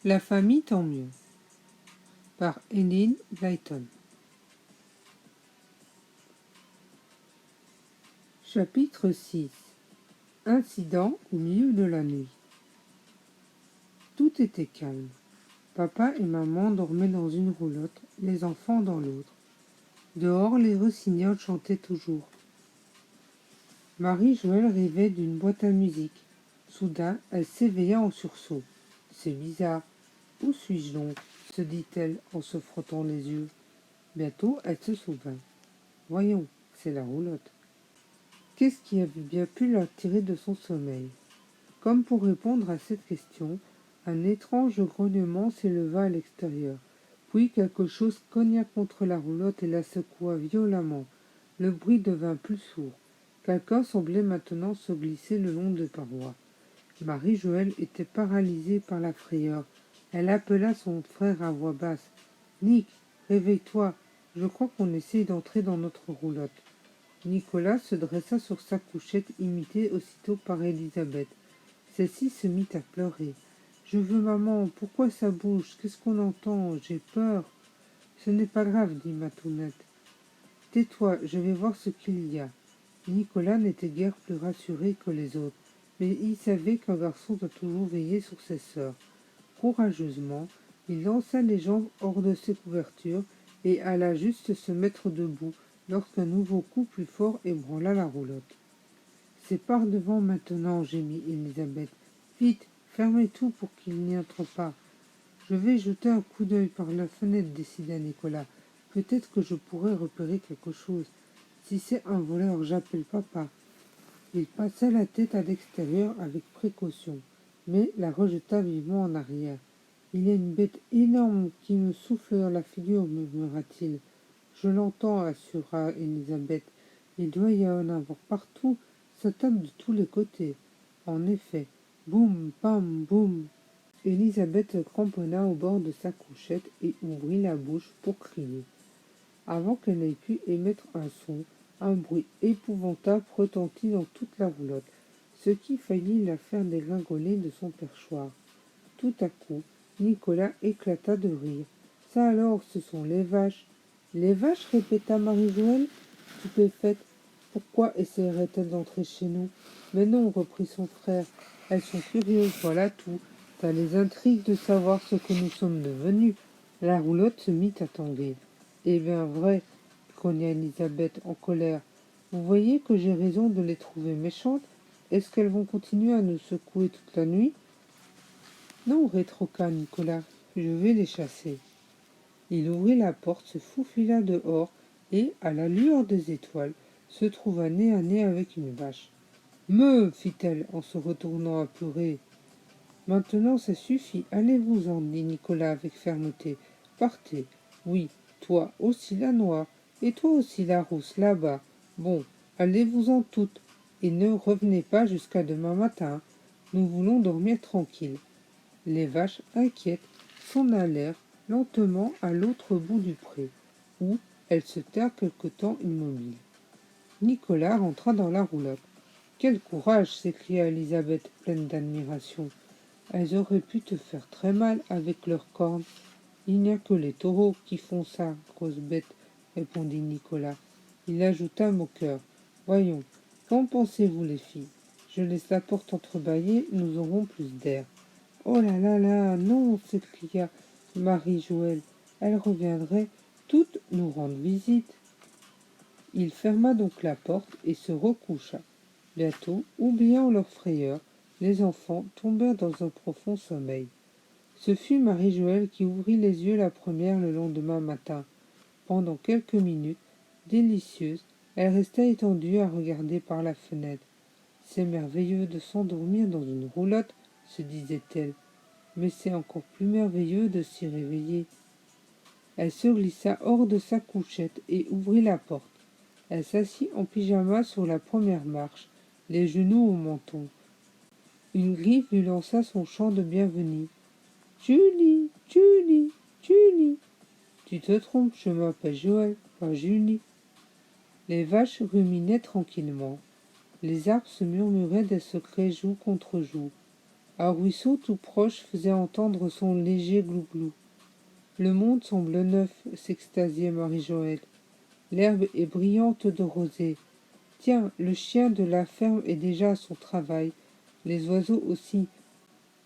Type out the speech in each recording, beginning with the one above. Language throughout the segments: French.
La famille tant mieux par Enid Blyton. Chapitre 6. Incident au milieu de la nuit. Tout était calme. Papa et maman dormaient dans une roulotte, les enfants dans l'autre. Dehors, les rossignols chantaient toujours. Marie-Joëlle rêvait d'une boîte à musique. Soudain, elle s'éveilla en sursaut. « C'est bizarre. Où suis-je donc ?» se dit-elle en se frottant les yeux. Bientôt, elle se souvint. « Voyons, c'est la roulotte. » Qu'est-ce qui avait bien pu la tirer de son sommeil? Comme pour répondre à cette question, un étrange grognement s'éleva à l'extérieur. Puis quelque chose cogna contre la roulotte et la secoua violemment. Le bruit devint plus sourd. Quelqu'un semblait maintenant se glisser le long des parois. Marie-Joëlle était paralysée par la frayeur. Elle appela son frère à voix basse. « Nick, réveille-toi, je crois qu'on essaye d'entrer dans notre roulotte. » Nicolas se dressa sur sa couchette, imité aussitôt par Elisabeth. Celle-ci se mit à pleurer. « Je veux maman, pourquoi ça bouge? Qu'est-ce qu'on entend? J'ai peur. »« Ce n'est pas grave, dit Matounette. Tais-toi, je vais voir ce qu'il y a. » Nicolas n'était guère plus rassuré que les autres, mais il savait qu'un garçon doit toujours veiller sur ses sœurs. Courageusement, il lança les jambes hors de ses couvertures et alla juste se mettre debout lorsqu'un nouveau coup plus fort ébranla la roulotte. « C'est par devant maintenant, gémit Elisabeth. « Vite, fermez tout pour qu'il n'y entre pas. »« Je vais jeter un coup d'œil par la fenêtre, décida Nicolas. Peut-être que je pourrai repérer quelque chose. Si c'est un voleur, j'appelle papa. » Il passa la tête à l'extérieur avec précaution, mais la rejeta vivement en arrière. « Il y a une bête énorme qui me souffle dans la figure, murmura-t-il. « Je l'entends, assura Elisabeth. Il doit y en avoir partout, ça tape de tous les côtés. » En effet, boum, pam, boum. Elisabeth se cramponna au bord de sa couchette et ouvrit la bouche pour crier. Avant qu'elle n'ait pu émettre un son, un bruit épouvantable retentit dans toute la roulotte, ce qui faillit la faire dégringoler de son perchoir. Tout à coup, Nicolas éclata de rire. « Ça alors, ce sont les vaches. »« Les vaches ?» répéta Marie-Joëlle, stupéfaite. « Pourquoi essaieraient-elles d'entrer chez nous ?»« Mais non, reprit son frère, elles sont curieuses, voilà tout. Ça les intrigue de savoir ce que nous sommes devenus. » La roulotte se mit à tanguer. « Eh bien, vrai, » grogna Elisabeth en colère. « Vous voyez que j'ai raison de les trouver méchantes. Est-ce qu'elles vont continuer à nous secouer toute la nuit ?»« Non, rétroqua Nicolas, je vais les chasser. » Il ouvrit la porte, se faufila dehors et, à la lueur des étoiles, se trouva nez à nez avec une vache. « Meuh !» fit-elle en se retournant à pleurer. « Maintenant, ça suffit, allez-vous-en, dit Nicolas avec fermeté. Partez. Oui, toi aussi la noire, et toi aussi la rousse, là-bas. Bon, allez-vous-en toutes, et ne revenez pas jusqu'à demain matin. Nous voulons dormir tranquilles. » Les vaches, inquiètes, s'en allèrent lentement à l'autre bout du pré, où elles se tinrent quelque temps immobiles. Nicolas rentra dans la roulotte. « Quel courage !» s'écria Elisabeth, pleine d'admiration. « Elles auraient pu te faire très mal avec leurs cornes. »« Il n'y a que les taureaux qui font ça, grosse bête, » répondit Nicolas. Il ajouta moqueur. « Voyons, qu'en pensez-vous les filles? Je laisse la porte entrebâillée, nous aurons plus d'air. »« Oh là là là, non !» s'écria Marie-Joëlle. « Elles reviendraient toutes nous rendre visite. » Il ferma donc la porte et se recoucha. Bientôt, oubliant leur frayeur, les enfants tombèrent dans un profond sommeil. Ce fut Marie-Joëlle qui ouvrit les yeux la première le lendemain matin. Pendant quelques minutes, délicieuse, elle resta étendue à regarder par la fenêtre. « C'est merveilleux de s'endormir dans une roulotte, » se disait-elle, « mais c'est encore plus merveilleux de s'y réveiller. » Elle se glissa hors de sa couchette et ouvrit la porte. Elle s'assit en pyjama sur la première marche, les genoux au menton. Une griffe lui lança son chant de bienvenue. « Julie, Julie, Julie !»« Tu te trompes, je m'appelle Joël, pas Julie. » Les vaches ruminaient tranquillement. Les arbres se murmuraient des secrets joue contre joue. Un ruisseau tout proche faisait entendre son léger glouglou. Le monde semble neuf, s'extasiait Marie-Joëlle. L'herbe est brillante de rosée. Tiens, le chien de la ferme est déjà à son travail. Les oiseaux aussi.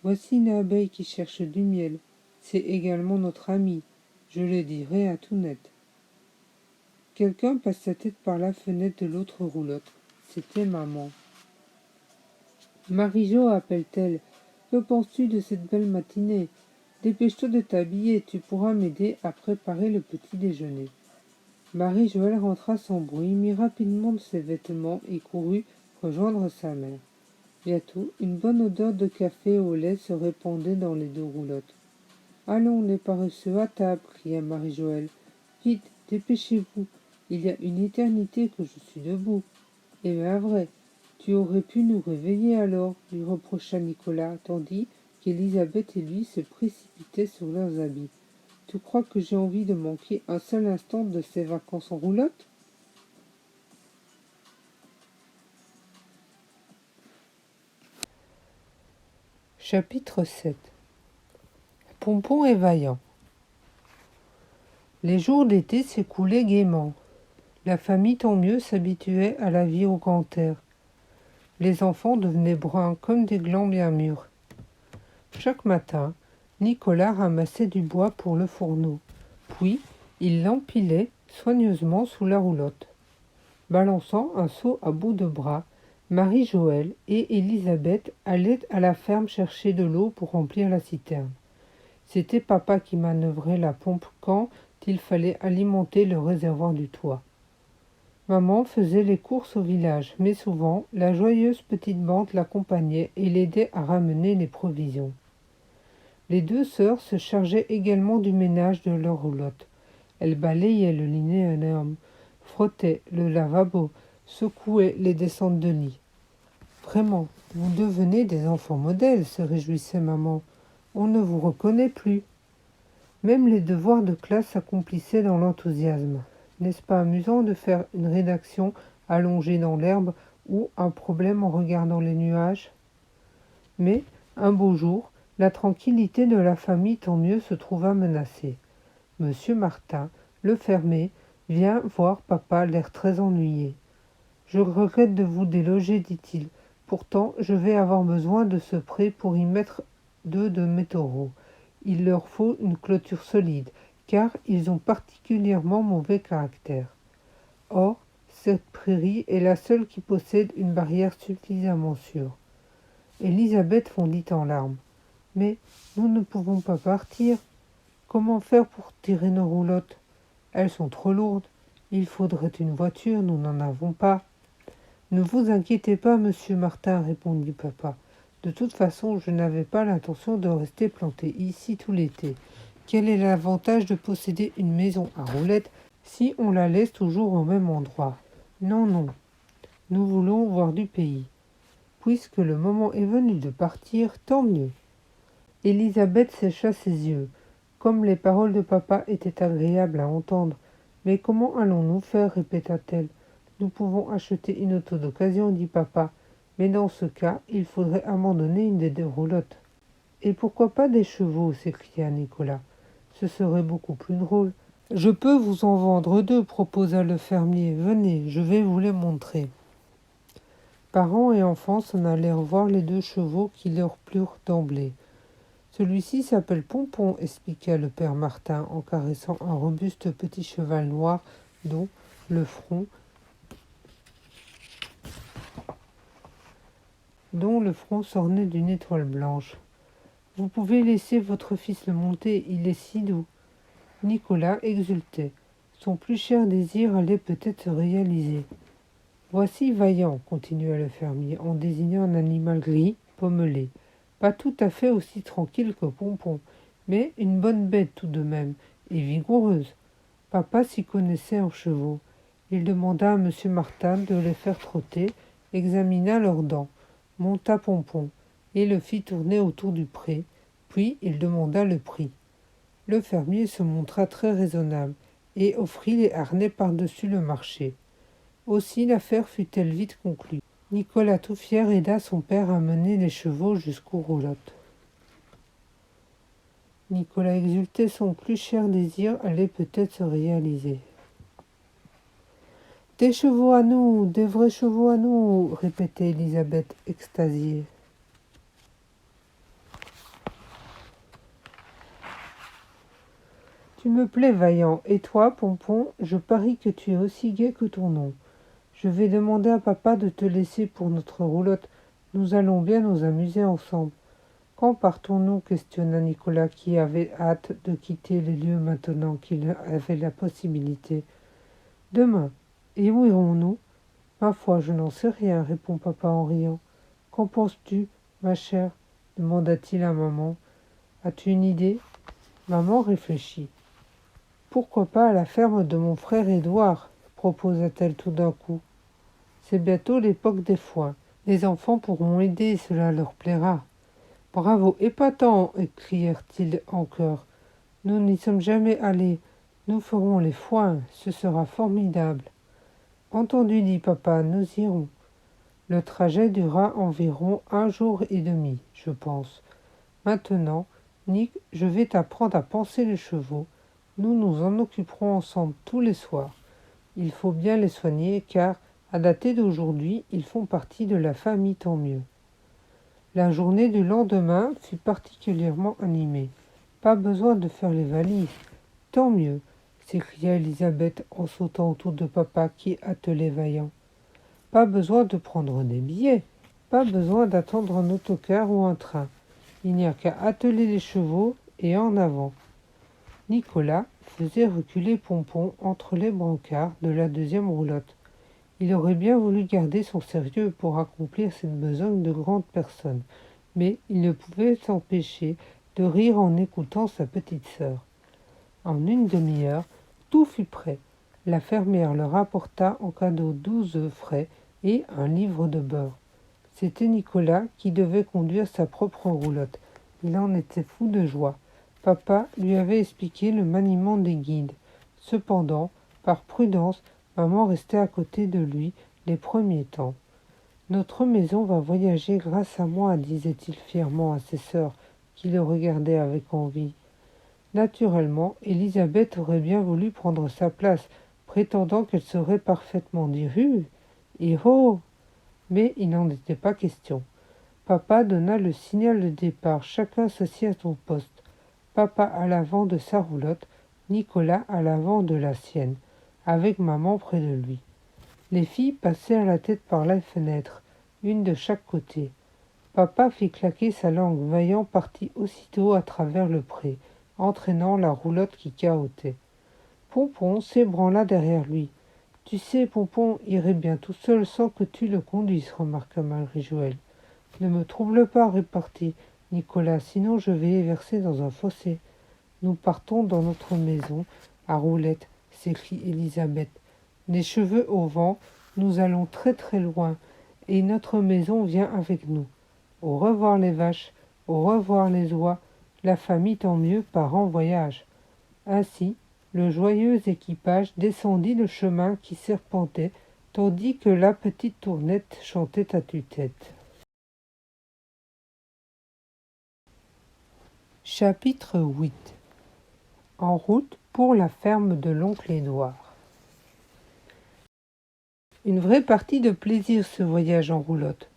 Voici une abeille qui cherche du miel. C'est également notre amie. Je le dirai à tout net. Quelqu'un passe sa tête par la fenêtre de l'autre roulotte. C'était maman. Marie-Jo, appelle-t-elle. Que penses-tu de cette belle matinée? Dépêche-toi de t'habiller, tu pourras m'aider à préparer le petit déjeuner. Marie-Joëlle rentra sans bruit, mit rapidement ses vêtements et courut rejoindre sa mère. Bientôt, une bonne odeur de café au lait se répandait dans les deux roulottes. « Allons, les paresseux, à table !» cria Marie-Joëlle. « Vite, dépêchez-vous, il y a une éternité que je suis debout. »« Eh bien vrai, tu aurais pu nous réveiller alors, » lui reprocha Nicolas, tandis qu'Élisabeth et lui se précipitaient sur leurs habits. « Tu crois que j'ai envie de manquer un seul instant de ces vacances en roulotte ?» Chapitre 7. Pompon et Vaillant. Les jours d'été s'écoulaient gaiement. La famille, tant mieux, s'habituait à la vie au grand air. Les enfants devenaient bruns comme des glands bien mûrs. Chaque matin, Nicolas ramassait du bois pour le fourneau, puis il l'empilait soigneusement sous la roulotte. Balançant un seau à bout de bras, Marie-Joëlle et Élisabeth allaient à la ferme chercher de l'eau pour remplir la citerne. C'était papa qui manœuvrait la pompe quand il fallait alimenter le réservoir du toit. Maman faisait les courses au village, mais souvent, la joyeuse petite bande l'accompagnait et l'aidait à ramener les provisions. Les deux sœurs se chargeaient également du ménage de leur roulotte. Elles balayaient le linoléum, frottaient le lavabo, secouaient les descentes de lit. « Vraiment, vous devenez des enfants modèles, se réjouissait maman. On ne vous reconnaît plus. » Même les devoirs de classe s'accomplissaient dans l'enthousiasme. N'est-ce pas amusant de faire une rédaction allongée dans l'herbe ou un problème en regardant les nuages? Mais, un beau jour, la tranquillité de la famille tant mieux se trouva menacée. Monsieur Martin, le fermier, vient voir papa l'air très ennuyé. « Je regrette de vous déloger, dit-il. Pourtant, je vais avoir besoin de ce pré pour y mettre 2 de mes taureaux. Il leur faut une clôture solide, car ils ont particulièrement mauvais caractère. Or, cette prairie est la seule qui possède une barrière suffisamment sûre. » Élisabeth fondit en larmes. « Mais nous ne pouvons pas partir. Comment faire pour tirer nos roulottes? Elles sont trop lourdes. Il faudrait une voiture, nous n'en avons pas. » « Ne vous inquiétez pas, monsieur Martin, répondit papa. De toute façon, je n'avais pas l'intention de rester planté ici tout l'été. Quel est l'avantage de posséder une maison à roulettes si on la laisse toujours au même endroit? Non, non, nous voulons voir du pays. Puisque le moment est venu de partir, tant mieux. » Élisabeth sécha ses yeux. Comme les paroles de papa étaient agréables à entendre. « Mais comment allons-nous faire? Répéta-t-elle. « Nous pouvons acheter une auto d'occasion, dit papa. Mais dans ce cas, il faudrait abandonner une des 2 roulottes. »« Et pourquoi pas des chevaux? S'écria Nicolas. Ce serait beaucoup plus drôle. »« Je peux vous en vendre 2, proposa le fermier. Venez, je vais vous les montrer. » Parents et enfants s'en allèrent voir les 2 chevaux qui leur plurent d'emblée. « Celui-ci s'appelle Pompon, expliqua le père Martin en caressant un robuste petit cheval noir dont le front s'ornait d'une étoile blanche. « Vous pouvez laisser votre fils le monter, il est si doux. » Nicolas exultait. Son plus cher désir allait peut-être se réaliser. « Voici Vaillant, » continua le fermier en désignant un animal gris, pommelé. Pas tout à fait aussi tranquille que Pompon, mais une bonne bête tout de même, et vigoureuse. Papa s'y connaissait en chevaux. Il demanda à M. Martin de les faire trotter, examina leurs dents, monta Pompon, et le fit tourner autour du pré, puis il demanda le prix. Le fermier se montra très raisonnable, et offrit les harnais par-dessus le marché. Aussi l'affaire fut-elle vite conclue. Nicolas tout fier aida son père à mener les chevaux jusqu'aux roulottes. Nicolas exultait, son plus cher désir allait peut-être se réaliser. « Des chevaux à nous, des vrais chevaux à nous !» répétait Elisabeth extasiée. « Tu me plais, Vaillant, et toi, Pompon, je parie que tu es aussi gai que ton nom. Je vais demander à papa de te laisser pour notre roulotte. Nous allons bien nous amuser ensemble. » « Quand partons-nous » questionna Nicolas, qui avait hâte de quitter les lieux maintenant qu'il avait la possibilité. « Demain. Et où irons-nous ?»« Ma foi, je n'en sais rien, » répond papa en riant. « Qu'en penses-tu, ma chère ?» demanda-t-il à maman. « As-tu une idée ?» Maman réfléchit. « Pourquoi pas à la ferme de mon frère Édouard ?» proposa-t-elle tout d'un coup. « C'est bientôt l'époque des foins. Les enfants pourront aider et cela leur plaira. » « Bravo, épatant !» crièrent-ils en chœur. « Nous n'y sommes jamais allés. Nous ferons les foins. Ce sera formidable. »« Entendu, dit papa, nous irons. Le trajet durera environ 1 jour et demi, je pense. Maintenant, Nick, je vais t'apprendre à panser les chevaux. Nous nous en occuperons ensemble tous les soirs. Il faut bien les soigner car, à dater d'aujourd'hui, ils font partie de la famille, tant mieux. » La journée du lendemain fut particulièrement animée. « Pas besoin de faire les valises. Tant mieux !» s'écria Elisabeth en sautant autour de papa qui attelait Vaillant. « Pas besoin de prendre des billets. Pas besoin d'attendre un autocar ou un train. Il n'y a qu'à atteler les chevaux et en avant. » Nicolas faisait reculer Pompon entre les brancards de la deuxième roulotte. Il aurait bien voulu garder son sérieux pour accomplir cette besogne de grande personne, mais il ne pouvait s'empêcher de rire en écoutant sa petite sœur. En une demi-heure, tout fut prêt. La fermière leur apporta en cadeau 12 œufs frais et un livre de beurre. C'était Nicolas qui devait conduire sa propre roulotte. Il en était fou de joie. Papa lui avait expliqué le maniement des guides. Cependant, par prudence, maman restait à côté de lui les premiers temps. « Notre maison va voyager grâce à moi, » disait-il fièrement à ses sœurs, qui le regardaient avec envie. Naturellement, Elisabeth aurait bien voulu prendre sa place, prétendant qu'elle saurait parfaitement dire « et oh !» Mais il n'en était pas question. Papa donna le signal de départ, chacun s'assit à son poste. Papa à l'avant de sa roulotte, Nicolas à l'avant de la sienne, avec maman près de lui. Les filles passèrent la tête par la fenêtre, une de chaque côté. Papa fit claquer sa langue, Vaillant partit aussitôt à travers le pré, entraînant la roulotte qui cahotait. Pompon s'ébranla derrière lui. « Tu sais, Pompon irait bien tout seul sans que tu le conduises, » remarqua Marie-Joëlle. « Ne me trouble pas, » repartit Nicolas, « sinon je vais verser dans un fossé. »« Nous partons dans notre maison à roulettes, » s'écrie Elisabeth. « Les cheveux au vent, nous allons très très loin, et notre maison vient avec nous. Au revoir les vaches, au revoir les oies, la famille tant mieux part en voyage. » Ainsi, le joyeux équipage descendit le chemin qui serpentait, tandis que la petite Tournette chantait à tue-tête. Chapitre 8. En route pour la ferme de l'oncle Édouard. Une vraie partie de plaisir ce voyage en roulotte.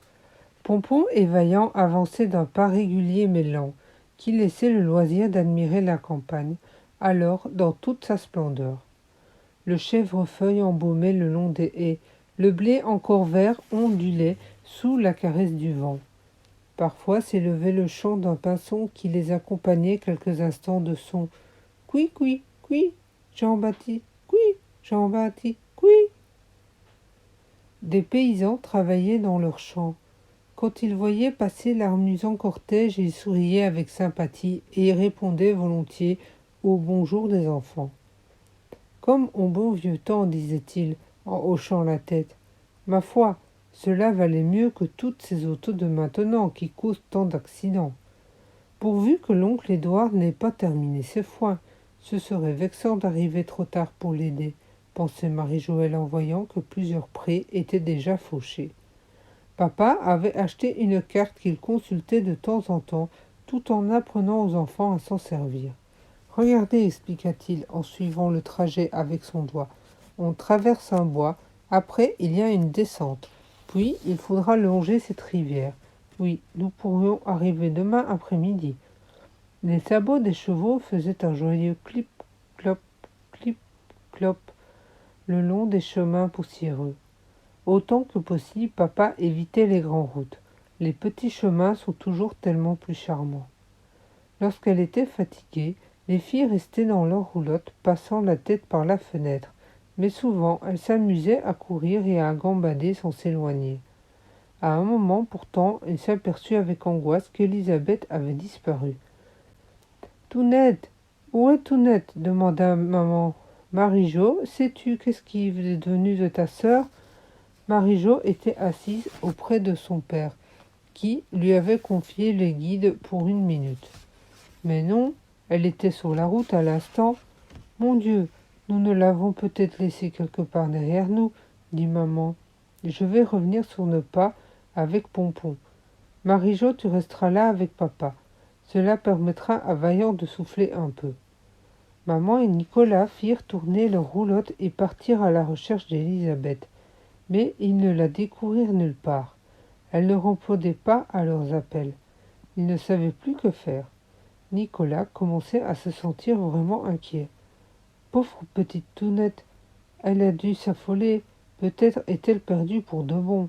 Pompon et Vaillant avançaient d'un pas régulier mais lent, qui laissait le loisir d'admirer la campagne, alors dans toute sa splendeur. Le chèvrefeuille embaumait le long des haies, le blé encore vert ondulait sous la caresse du vent. Parfois s'élevait le chant d'un pinson qui les accompagnait quelques instants de son « Couy, couy, couy, Jean-Baptiste, couy, Jean-Baptiste, couy ». Des paysans travaillaient dans leurs champs. Quand ils voyaient passer l'amusant cortège, ils souriaient avec sympathie et répondaient volontiers au bonjour des enfants. Comme au bon vieux temps, disait-il, en hochant la tête. Ma foi, cela valait mieux que toutes ces autos de maintenant qui causent tant d'accidents. Pourvu que l'oncle Édouard n'ait pas terminé ses foins, ce serait vexant d'arriver trop tard pour l'aider, pensait Marie-Joëlle en voyant que plusieurs prés étaient déjà fauchés. Papa avait acheté une carte qu'il consultait de temps en temps, tout en apprenant aux enfants à s'en servir. Regardez, expliqua-t-il en suivant le trajet avec son doigt. On traverse un bois, après il y a une descente, puis il faudra longer cette rivière. Oui, nous pourrions arriver demain après-midi. Les sabots des chevaux faisaient un joyeux clip-clop, clip-clop le long des chemins poussiéreux. Autant que possible, papa évitait les grandes routes. Les petits chemins sont toujours tellement plus charmants. Lorsqu'elle était fatiguée, les filles restaient dans leur roulotte, passant la tête par la fenêtre, mais souvent elles s'amusaient à courir et à gambader sans s'éloigner. À un moment pourtant, elle s'aperçut avec angoisse qu'Élisabeth avait disparu. « Tounette, où est Tounette ?» demanda maman. « Marie-Jo, sais-tu qu'est-ce qui est devenu de ta sœur ?» Marie-Jo était assise auprès de son père, qui lui avait confié les guides pour 1 minute. Mais non, elle était sur la route à l'instant. « Mon Dieu, nous ne l'avons peut-être laissée quelque part derrière nous, » dit maman. « Je vais revenir sur nos pas avec Pompon. Marie-Jo, tu resteras là avec papa. Cela permettra à Vaillant de souffler un peu. » Maman et Nicolas firent tourner leur roulotte et partirent à la recherche d'Élisabeth. Mais ils ne la découvrirent nulle part. Elle ne répondait pas à leurs appels. Ils ne savaient plus que faire. Nicolas commençait à se sentir vraiment inquiet. Pauvre petite Tounette, elle a dû s'affoler. Peut-être est-elle perdue pour de bon.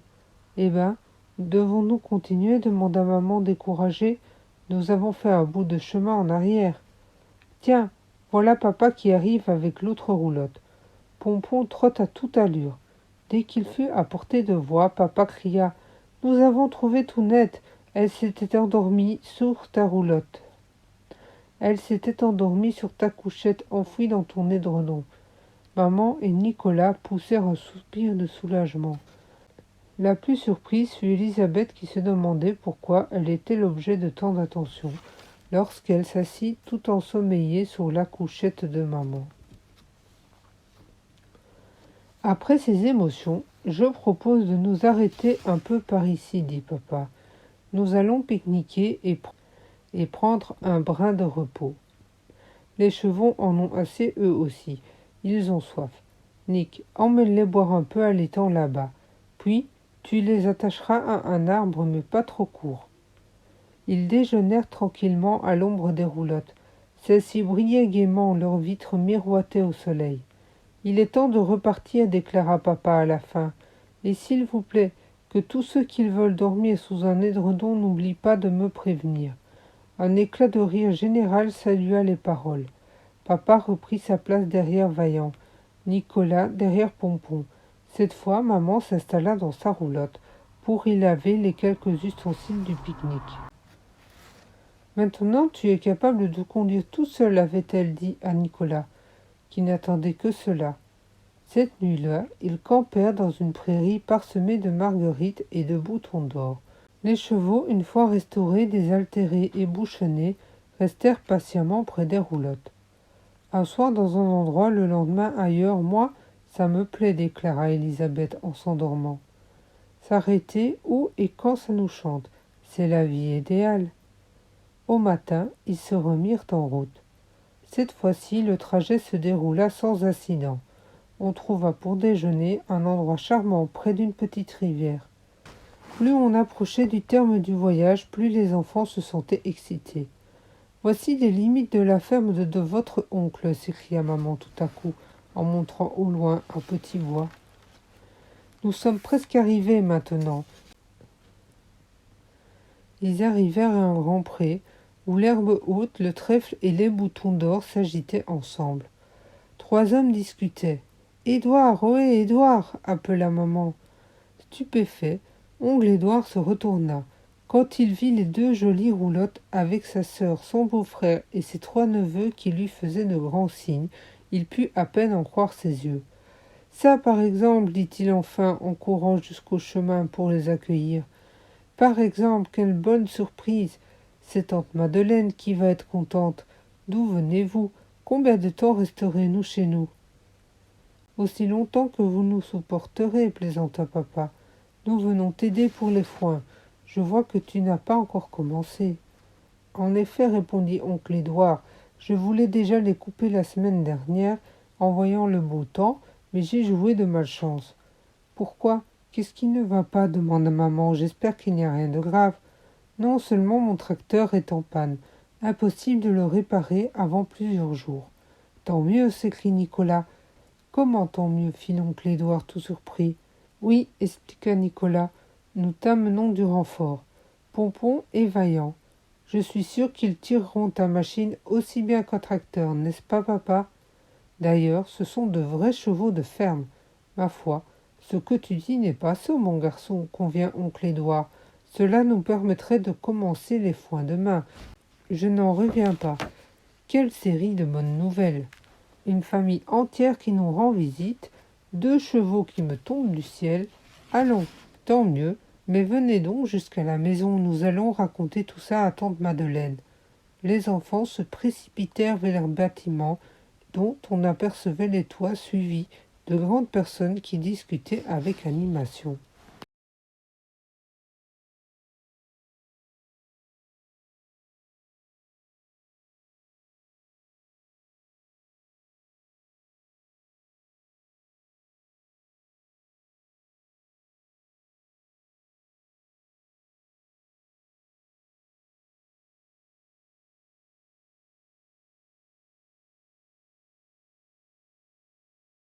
Eh ben, devons-nous continuer demanda maman découragée. Nous avons fait un bout de chemin en arrière. Tiens, voilà papa qui arrive avec l'autre roulotte. Pompon trotte à toute allure. Dès qu'il fut à portée de voix, papa cria « Nous avons trouvé Tounette. Elle s'était endormie sur ta roulotte. Elle s'était endormie sur ta couchette enfouie dans ton édredon. » Maman et Nicolas poussèrent un soupir de soulagement. La plus surprise fut Élisabeth qui se demandait pourquoi elle était l'objet de tant d'attention lorsqu'elle s'assit tout ensommeillée sur la couchette de maman. Après ces émotions, je propose de nous arrêter un peu par ici, dit papa. Nous allons pique-niquer et prendre un brin de repos. Les chevaux en ont assez eux aussi. Ils ont soif. Nick, emmène-les boire un peu à l'étang là-bas. Puis, tu les attacheras à un arbre, mais pas trop court. Ils déjeunèrent tranquillement à l'ombre des roulottes. Celles-ci brillaient gaiement, leurs vitres miroitaient au soleil. « Il est temps de repartir, déclara papa à la fin. Et s'il vous plaît, que tous ceux qui veulent dormir sous un édredon n'oublient pas de me prévenir. » Un éclat de rire général salua les paroles. Papa reprit sa place derrière Vaillant, Nicolas derrière Pompon. Cette fois, maman s'installa dans sa roulotte pour y laver les quelques ustensiles du pique-nique. « Maintenant, tu es capable de conduire tout seul, avait-elle dit à Nicolas, qui n'attendait que cela. Cette nuit-là, ils campèrent dans une prairie parsemée de marguerites et de boutons d'or. Les chevaux, une fois restaurés, désaltérés et bouchonnés, restèrent patiemment près des roulottes. Un soir dans un endroit, le lendemain ailleurs, moi, ça me plaît, déclara Élisabeth en s'endormant. S'arrêter où et quand ça nous chante, c'est la vie idéale. Au matin, ils se remirent en route. Cette fois-ci, le trajet se déroula sans incident. On trouva pour déjeuner un endroit charmant près d'une petite rivière. Plus on approchait du terme du voyage, plus les enfants se sentaient excités. « Voici les limites de la ferme de votre oncle » s'écria maman tout à coup, en montrant au loin un petit bois. « Nous sommes presque arrivés maintenant. » Ils arrivèrent à un grand pré, où l'herbe haute, le trèfle et les boutons d'or s'agitaient ensemble. 3 hommes discutaient. « Édouard, ohé, Édouard !» appela maman. Stupéfait, Oncle Édouard se retourna. Quand il vit les 2 jolies roulottes avec sa sœur, son beau-frère et ses 3 neveux qui lui faisaient de grands signes, il put à peine en croire ses yeux. « Ça, par exemple, dit-il enfin en courant jusqu'au chemin pour les accueillir. « Par exemple, quelle bonne surprise! C'est tante Madeleine qui va être contente. D'où venez-vous? Combien de temps resterez-nous chez nous? » « Aussi longtemps que vous nous supporterez, plaisanta papa. Nous venons t'aider pour les foins. Je vois que tu n'as pas encore commencé. En effet, répondit oncle Édouard, je voulais déjà les couper la semaine dernière en voyant le beau temps, mais j'ai joué de malchance. Pourquoi? Qu'est-ce qui ne va pas? Demanda maman. J'espère qu'il n'y a rien de grave. Non, seulement mon tracteur est en panne. Impossible de le réparer avant plusieurs jours. Tant mieux, s'écrie Nicolas. Comment tant mieux? Fit l'oncle Édouard tout surpris. Oui, expliqua Nicolas, nous t'amenons du renfort. Pompon et Vaillant. Je suis sûr qu'ils tireront ta machine aussi bien qu'un tracteur, n'est-ce pas, papa? D'ailleurs, ce sont de vrais chevaux de ferme. Ma foi, ce que tu dis n'est pas sot, mon garçon, convient oncle Édouard. Cela nous permettrait de commencer les foins demain. Je n'en reviens pas. Quelle série de bonnes nouvelles! Une famille entière qui nous rend visite, 2 chevaux qui me tombent du ciel. Allons, tant mieux, mais venez donc jusqu'à la maison, nous allons raconter tout ça à tante Madeleine. Les enfants se précipitèrent vers leur bâtiment, dont on apercevait les toits suivis de grandes personnes qui discutaient avec animation.